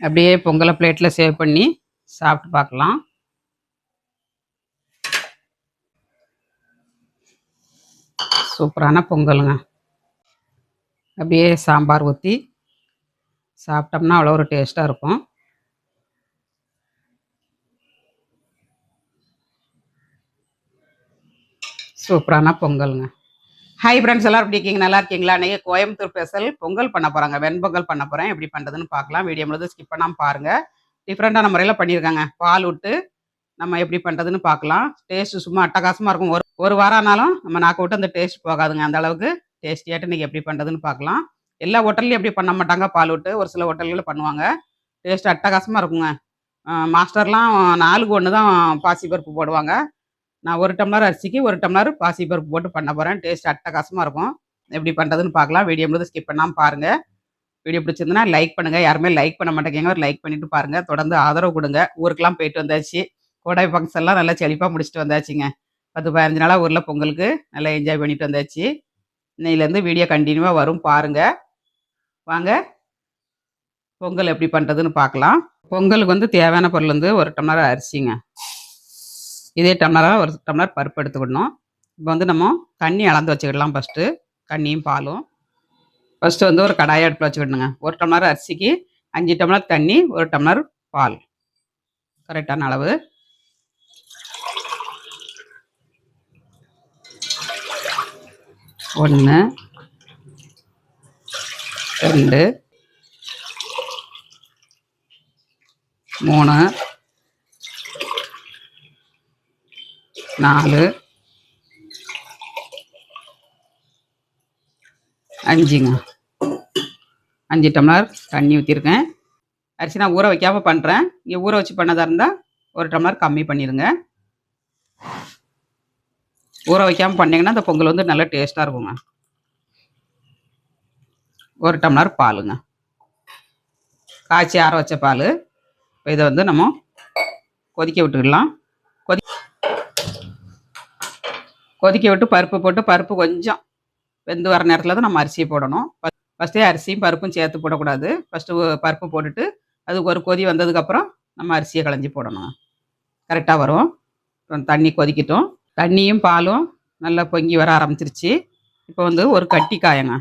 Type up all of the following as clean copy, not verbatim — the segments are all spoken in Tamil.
அப்படியே பொங்கலை பிளேட்டில் சேவ் பண்ணி சாப்பிட்டு பார்க்கலாம். சூப்பரான பொங்கலுங்க. அப்படியே சாம்பார் ஊற்றி சாப்பிட்டோம்னா அவ்வளோ ஒரு டேஸ்ட்டாக இருக்கும். சூப்பரான பொங்கலுங்க. ஹாய் ஃப்ரெண்ட்ஸ், எல்லோரும் எப்படி இருக்கீங்க? நல்லா இருக்கீங்களா? இன்றைக்கி கோயம்புத்தூர் ஸ்பெஷல் பொங்கல் பண்ண போகிறாங்க. வெண்பொங்கல் பண்ண போகிறேன். எப்படி பண்ணுறதுன்னு பார்க்கலாம். வீடியோ முழுவதும் ஸ்கிப் பண்ணாமல் பாருங்கள். டிஃப்ரெண்ட்டான முறையில் பண்ணியிருக்காங்க. பால் விட்டு நம்ம எப்படி பண்ணுறதுன்னு பார்க்கலாம். டேஸ்ட்டு சும்மா அட்டகாசமாக இருக்கும். ஒரு வாரம் ஆனாலும் நம்ம நாக்கு விட்டு அந்த டேஸ்ட் போகாதுங்க. அந்த அளவுக்கு டேஸ்டியாட்டு இன்றைக்கி எப்படி பண்ணுறதுன்னு பார்க்கலாம். எல்லா ஹோட்டல்லையும் எப்படி பண்ண மாட்டாங்க பால் விட்டு. ஒரு சில ஹோட்டல்களில் பண்ணுவாங்க. டேஸ்ட் அட்டகாசமாக இருக்குங்க. மாஸ்டர்லாம் 4க்கு 1 தான் பாசிப்பருப்பு போடுவாங்க. நான் 1 டம்ளர் அரிசிக்கு 1 டம்ளர் பாசிப்பருப்பு போட்டு பண்ண போகிறேன். டேஸ்ட் அட்டகாசமாக இருக்கும். எப்படி பண்ணுறதுன்னு பார்க்கலாம். வீடியோ முழுவதும் ஸ்கிப் பண்ணாமல் பாருங்கள். வீடியோ பிடிச்சிருந்தனா லைக் பண்ணுங்கள். யாருமே லைக் பண்ண மாட்டேங்க. ஒரு லைக் பண்ணிவிட்டு பாருங்கள். தொடர்ந்து ஆதரவு கொடுங்க. ஊருக்கெலாம் போயிட்டு வந்தாச்சு. கோடை ஃபங்க்ஷன்லாம் நல்லா செழிப்பாக முடிச்சுட்டு வந்தாச்சுங்க. 10-15 நாளாக ஊரில் பொங்கலுக்கு நல்லா என்ஜாய் பண்ணிட்டு வந்தாச்சு. இன்னையிலேருந்து வீடியோ கண்டினியூவாக வரும் பாருங்கள். வாங்க பொங்கல் எப்படி பண்ணுறதுன்னு பார்க்கலாம். பொங்கலுக்கு வந்து தேவையான பொருள் வந்து 1 டம்ளர் அரிசிங்க. இதே டம்ளராக 1 டம்ளர் பருப்பு எடுத்துக்கிடணும். இப்போ வந்து நம்ம தண்ணி அளந்து வச்சுக்கிடலாம். ஃபஸ்ட்டு தண்ணியும் பாலும். ஃபஸ்ட்டு வந்து ஒரு கடாயை அடுப்பில் வச்சுக்கிடணுங்க. 1 டம்ளர் அரிசிக்கு 5 டம்ளர் தண்ணி, 1 டம்ளர் பால் கரெக்டான அளவு. ஒன்று, 2, 3, 4, 5ங்க. 5 டம்ளர் தண்ணி ஊற்றிருக்கேன். அரிசி நான் ஊற வைக்காமல் பண்ணுறேன். இங்கே ஊற வச்சு பண்ணதாக இருந்தால் 1 டம்ளர் கம்மி பண்ணிடுங்க. ஊற வைக்காமல் பண்ணிங்கன்னா அந்த பொங்கல் வந்து நல்லா டேஸ்ட்டாக இருக்குங்க. 1 டம்ளர் பாலுங்க. காய்ச்சி ஆற வச்ச பால். இப்போ இதை வந்து நம்ம கொதிக்க விட்டுக்கலாம். கொதிக்க விட்டு பருப்பு போட்டு, பருப்பு கொஞ்சம் வெந்து வர நேரத்தில் தான் நம்ம அரிசியை போடணும். ஃபஸ்ட்டே அரிசியும் பருப்பும் சேர்த்து போடக்கூடாது. ஃபஸ்ட்டு பருப்பு போட்டுட்டு அதுக்கு ஒரு கொதி வந்ததுக்கப்புறம் நம்ம அரிசியை களைஞ்சி போடணும். கரெக்டாக வரும். தண்ணி கொதிக்கட்டும். தண்ணியும் பாலும் நல்லா பொங்கி வர ஆரம்பிச்சிருச்சு. இப்போ வந்து ஒரு கட்டி காயங்க,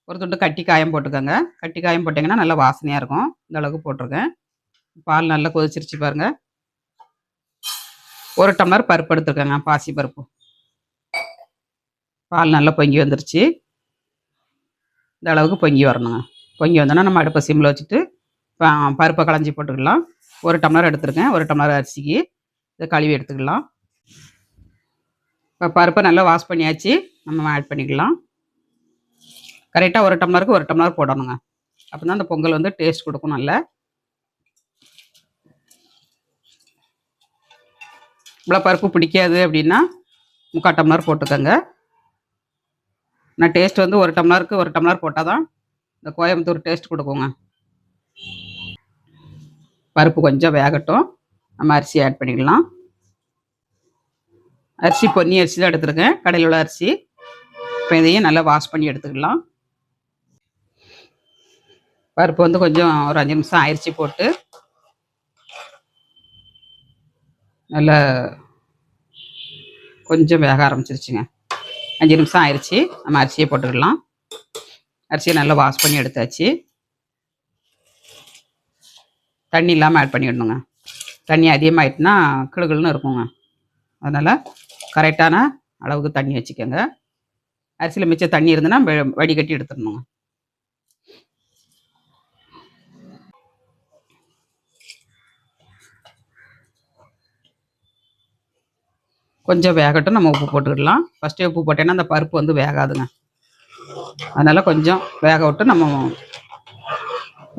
ஒரு துண்டு கட்டி காயம் போட்டுக்கோங்க. கட்டி காயம் போட்டிங்கன்னா நல்லா வாசனையாக இருக்கும். இந்த அளவுக்கு போட்டிருக்கேன். பால் நல்லா கொதிச்சிருச்சு பாருங்கள். 1 டம்ளர் பருப்பு எடுத்துருக்கேங்க, பாசி பருப்பு. பால் நல்லா பொங்கி வந்துருச்சு. இந்த அளவுக்கு பொங்கி வரணுங்க. பொங்கி வந்தோன்னா நம்ம அடுப்பை சிம்மில் வச்சுட்டு பருப்பை களைஞ்சி போட்டுக்கலாம். 1 டம்ளர் எடுத்துருக்கேன். 1 டம்ளர் அரிசிக்கு இதை கழுவி எடுத்துக்கலாம். இப்போ பருப்பை நல்லா வாஷ் பண்ணியாச்சு. நம்ம ஆட் பண்ணிக்கலாம். கரெக்டாக 1 டம்ளருக்கு 1 டம்ளர் போடணுங்க. அப்போ தான் அந்த பொங்கல் வந்து டேஸ்ட் கொடுக்கும். நல்லா இவ்வளோ பருப்பு பிடிக்காது அப்படின்னா 3/4 டம்ளர் போட்டுக்கோங்க. நான் டேஸ்ட் வந்து 1 டம்ளருக்கு 1 டம்ளர் போட்டால் தான் இந்த கோயம்புத்தூர் டேஸ்ட் கொடுக்குங்க. பருப்பு கொஞ்சம் வேகட்டும். நம்ம அரிசி ஆட் பண்ணிக்கலாம். அரிசி பொன்னி அரிசி தான் எடுத்துருக்கேன், கடையில் உள்ள அரிசி. இப்போ இதையும் நல்லா வாஷ் பண்ணி எடுத்துக்கலாம். பருப்பு வந்து கொஞ்சம் ஒரு 5 நிமிஷம் ஆயிடுச்சு போட்டு நல்லா கொஞ்சம் வேக ஆரம்பிச்சிருச்சுங்க. 5 நிமிஷம் ஆயிடுச்சு. நம்ம அரிசியை போட்டுக்கலாம். அரிசியை நல்லா வாஷ் பண்ணி எடுத்தாச்சு. தண்ணி இல்லாமல் ஆட் பண்ணிடணுங்க. தண்ணி அதிகமாகிட்டுனா கிளுகிளுன்னு இருக்குங்க. அதனால் கரெக்டான அளவுக்கு தண்ணி வச்சுக்கோங்க. அரிசியில் மிச்சம் தண்ணி இருந்ததுன்னா வடிகட்டி எடுத்துடணுங்க. கொஞ்சம் வேகட்டும். நம்ம உப்பு போட்டுக்கிடலாம். ஃபஸ்ட்டே உப்பு போட்டேன்னா அந்த பருப்பு வந்து வேகாதுங்க. அதனால் கொஞ்சம் வேக விட்டு நம்ம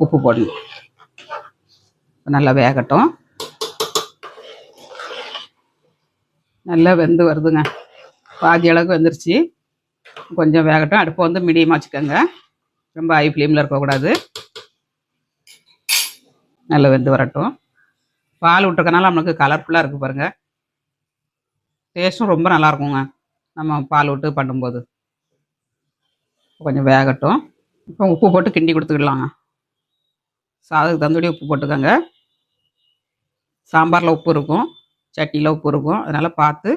உப்பு போடணும். நல்லா வேகட்டும். நல்லா வெந்து வருதுங்க. பாதி அளவுக்கு வெந்துருச்சு. கொஞ்சம் வேகட்டும். அடுப்பை வந்து மீடியமாக வச்சுக்கோங்க. ரொம்ப ஹை ஃப்ளேமில் இருக்கக்கூடாது. நல்லா வெந்து வரட்டும். பால் விட்டுருக்கனால நம்மளுக்கு கலர்ஃபுல்லாக இருக்குது பாருங்கள். டேஸ்ட்டும் ரொம்ப நல்லா இருக்குங்க நம்ம பால் விட்டு பண்ணும்போது. கொஞ்சம் வேகட்டும். இப்போ உப்பு போட்டு கிண்டி கொடுத்துக்கிடலாங்க. சாதத்துக்கு தகுந்தபடி உப்பு போட்டுக்கோங்க. சாம்பாரில் உப்பு இருக்கும், சட்னியில் உப்பு இருக்கும். அதனால் பார்த்து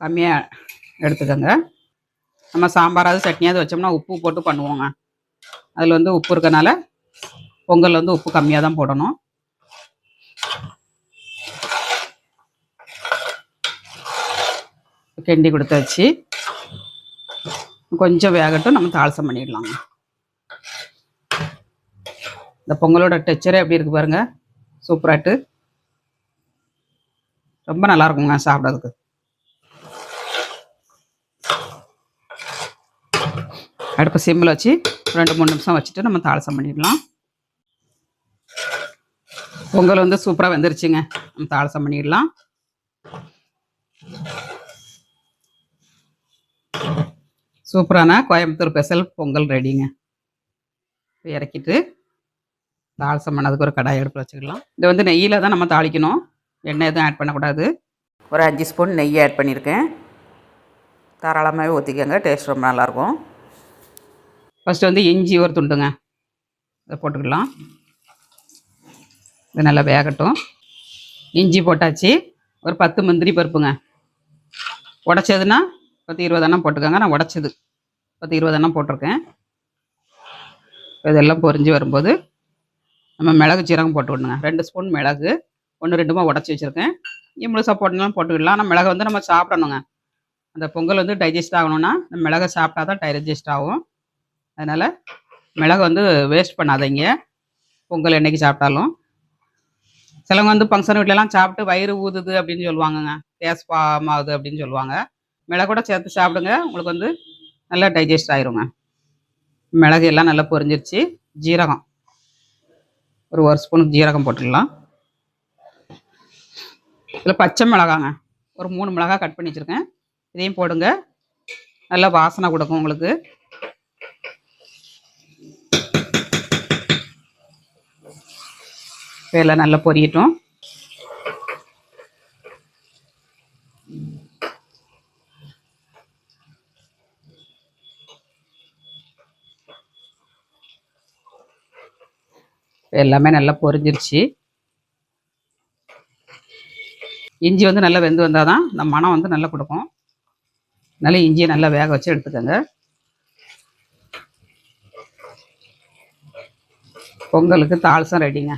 கம்மியாக எடுத்துக்கோங்க. நம்ம சாம்பாராவது சட்னியாவது வச்சோம்னா உப்பு போட்டு பண்ணுவோங்க. அதில் வந்து உப்பு இருக்கனால பொங்கல் வந்து உப்பு கம்மியாக தான் போடணும். கிண்டி கொடுத்தாச்சு. கொஞ்சம் வேகட்டும், நம்ம தாளசம் பண்ணிடலாங்க. இந்த பொங்கலோட டெக்சரே எப்படி இருக்குது பாருங்கள், சூப்பராட்டு ரொம்ப நல்லா இருக்குங்க சாப்பிட்றதுக்கு. அடுப்பு சிம்மில் வச்சு 2-3 நிமிஷம் வச்சுட்டு நம்ம தாளசம் பண்ணிடலாம். பொங்கல் வந்து சூப்பராக வெந்துருச்சுங்க. நம்ம தாளசம் பண்ணிடலாம். சூப்பரான கோயம்புத்தூர் ஸ்பெஷல் பொங்கல் ரெடிங்க. இறக்கிட்டு தாளசம் பண்ணதுக்கு ஒரு கடாய் அடுப்பில் வச்சுக்கலாம். இது வந்து நெய்யில் தான் நம்ம தாளிக்கணும், எண்ணெய் எதுவும் ஆட் பண்ணக்கூடாது. ஒரு 5 ஸ்பூன் நெய் ஆட் பண்ணியிருக்கேன். தாராளமாகவே ஊற்றிக்கோங்க, டேஸ்ட் ரொம்ப நல்லாயிருக்கும். ஃபஸ்ட்டு வந்து இஞ்சி ஒரு துண்டுங்க, இதை போட்டுக்கலாம். இது நல்லா வேகட்டும். இஞ்சி போட்டாச்சு. ஒரு 10 முந்திரி பருப்புங்க, உடச்சதுன்னா 10-20 எண்ணம் போட்டுக்கோங்க. நான் உடச்சது 10-20 எண்ணம் போட்டிருக்கேன். இதெல்லாம் பொரிஞ்சு வரும்போது நம்ம மிளகு சீரகம் போட்டுக்கணுங்க. 2 ஸ்பூன் மிளகு 1-2 உடச்சி வச்சுருக்கேன். முழுசாக போட்டனாலும் போட்டுக்கிடலாம். ஆனால் மிளகு வந்து நம்ம சாப்பிடணுங்க. அந்த பொங்கல் வந்து டைஜஸ்ட் ஆகணும்னா நம்ம மிளகை சாப்பிட்டா தான் டைஜஸ்ட் ஆகும். அதனால் மிளகு வந்து வேஸ்ட் பண்ணாதீங்க பொங்கல் என்றைக்கு சாப்பிட்டாலும். சிலவங்க வந்து ஃபங்க்ஷன் வீட்டிலலாம் சாப்பிட்டு வயிறு ஊதுது அப்படின்னு சொல்லுவாங்கங்க, கேஸ் ஃபார்ம் ஆகுது அப்படின்னு சொல்லுவாங்க. மிளகோட சேர்த்து சாப்பிடுங்க, உங்களுக்கு வந்து நல்லா டைஜஸ்ட் ஆயிருங்க. மிளகு எல்லாம் நல்லா பொரிஞ்சிருச்சு. ஜீரகம் ஒரு ஸ்பூனுக்கு ஜீரகம் போட்டுடலாம். இதில் பச்சை மிளகாங்க, ஒரு 3 மிளகா கட் பண்ணி வச்சுருக்கேன், இதையும் போடுங்க. நல்லா வாசனை கொடுக்கும் உங்களுக்கு. எல்லாம் நல்லா பொரியட்டும். எல்லாமே நல்லா பொரிஞ்சிருச்சு. இஞ்சி வந்து நல்லா வெந்து வந்தால் தான் இந்த மனம் வந்து நல்லா கொடுக்கும். நல்லா இஞ்சியை நல்லா வேக வச்சு எடுத்துக்கோங்க. பொங்கலுக்கு தாளசம் ரெடிங்க.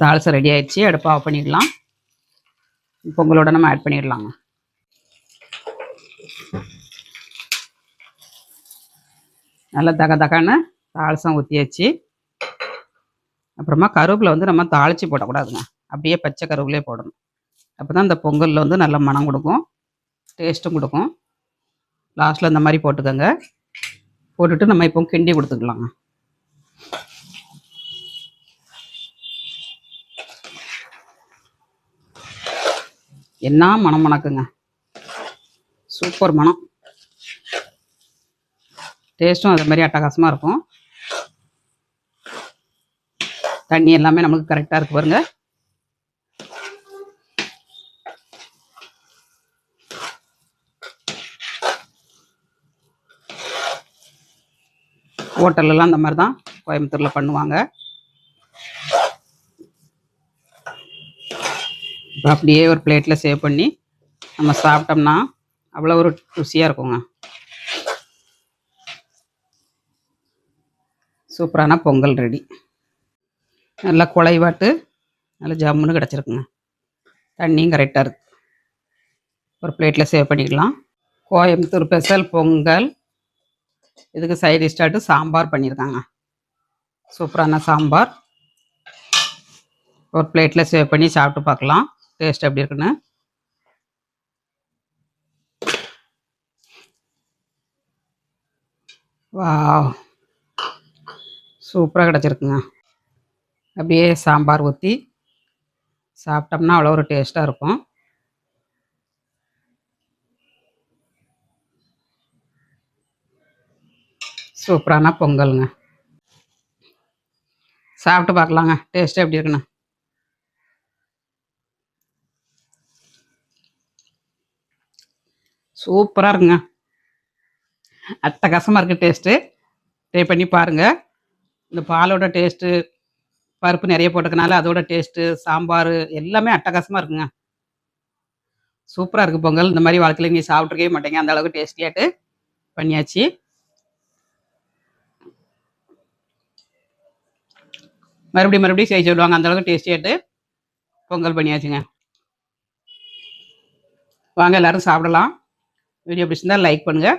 தாளசம் ரெடி ஆயிடுச்சு. அடுப்பை ஆஃப் பண்ணிடலாம். பொங்கலோட நம்ம ஆட் பண்ணிடலாங்க. நல்லா தக்கான்னு தாளசம் ஊற்றியாச்சு. அப்புறமா கருவேப்பிலை வந்து நம்ம தாளித்து போடக்கூடாதுங்க, அப்படியே பச்சை கருவேப்பிலே போடணும். அப்போ தான் இந்த பொங்கலில் வந்து நல்ல மனம் கொடுக்கும், டேஸ்ட்டும் கொடுக்கும். லாஸ்ட்டில் இந்த மாதிரி போட்டுக்கோங்க. போட்டுட்டு நம்ம இப்போ கிண்டி கொடுத்துக்கலாங்க. என்ன மனம் மணக்குங்க, சூப்பர் மனம். டேஸ்ட்டும் அதே மாதிரி அட்டகாசமாக இருக்கும். தண்ணி எல்லாமே நமக்கு கரெக்டாக இருக்கு பாருங்க. ஹோட்டல்லாம் இந்த மாதிரி தான் கோயம்புத்தூரில் பண்ணுவாங்க. அப்படியே ஒரு பிளேட்டில் சேவ் பண்ணி நம்ம சாப்பிட்டோம்னா அவ்வளோ ஒரு ருசியாக இருக்குங்க. சூப்பரான பொங்கல் ரெடி. நல்லா குழைவாட்டு நல்லா ஜம்முன்னு கிடச்சிருக்குங்க. தண்ணியும் கரெக்டாக இருக்குது. ஒரு பிளேட்டில் சேவ் பண்ணிக்கலாம். கோயம்புத்தூர் ஸ்பெஷல் பொங்கல். இதுக்கு சைடு டிஷ்டாட்டு சாம்பார் பண்ணியிருக்காங்க. சூப்பரான சாம்பார். ஒரு பிளேட்டில் சேவ் பண்ணி சாப்பிட்டு பார்க்கலாம் டேஸ்ட் எப்படி இருக்குன்னு. வாவ், சூப்பராக கிடச்சிருக்குங்க. அப்படியே சாம்பார் ஊற்றி சாப்பிட்டோம்னா அவ்வளோ ஒரு டேஸ்ட்டாக இருக்கும். சூப்பரான பொங்கலுங்க. சாப்பிட்டு பார்க்கலாங்க டேஸ்ட் எப்படி இருக்குன்னு. சூப்பரா இருக்குங்க. அட்டகாசமா இருக்கு டேஸ்ட்டு. ட்ரை பண்ணி பாருங்க. இந்த பாலோட டேஸ்ட்டு, பருப்பு நெறைய போட்டதுனால அதோட டேஸ்ட்டு, சாம்பாரு எல்லாமே அட்டகாசமா இருக்குங்க. சூப்பரா இருக்கு பொங்கல். இந்த மாரி வாழ்க்கையில நீங்க சாப்பிட்டுருக்கவே மாட்டீங்க. அந்த அளவுக்கு டேஸ்டியாட்டு பண்ணியாச்சு. மறுபடியும் செய்ய சொல்லுவாங்க. அந்த அளவுக்கு டேஸ்டியாட்டு பொங்கல் பண்ணியாச்சுங்க. வாங்க எல்லாரும் சாப்பிடலாம். வீடியோ பிடிச்சிருந்தா லைக் பண்ணுங்க.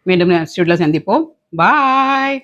மீண்டும் நெக்ஸ்ட் வீடியோல சந்திப்போம். பாய்.